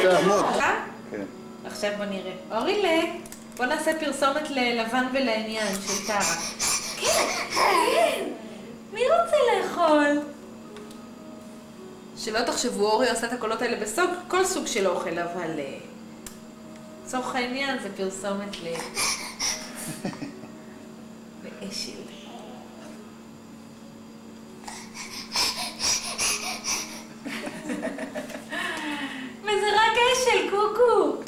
טעמות. עכשיו בוא נראה. אורילה, בוא נעשה פרסומת ללבן ולעניין של טרה. כן, כן. מי רוצה לאכול? שלא תחשבו, אורי עושה את הקולות האלה כל סוג של אוכל, אבל לצורך העניין זה פרסומת לאשל. וזה רק אשל, קוקו.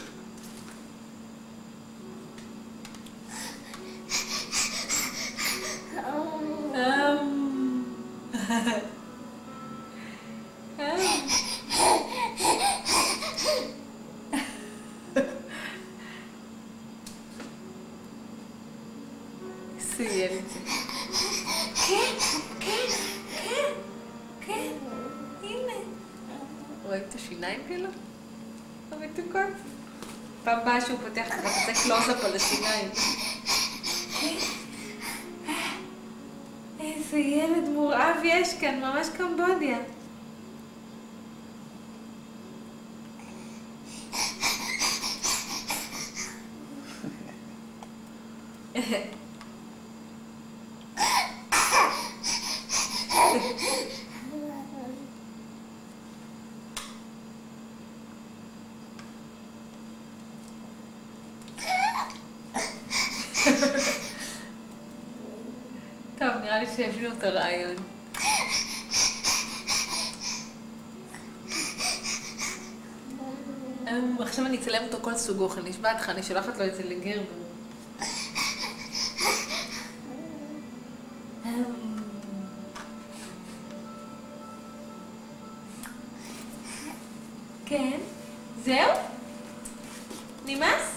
סיים את זה. כן, כן, כן, כן, הנה. רואים את השיניים שלו? המתוקות? פעם באה שהוא פותח את זה קלוז-אפ על השיניים. איזה ילד מורעב יש כאן, ממש קמבודיה. טוב, נראה לי שהבינו את הרעיון. עכשיו אני אצלם אותו כל סוג אוכל, נשבעת לך, אני שולחת לו את זה לגר. כן, זהו? נמאס?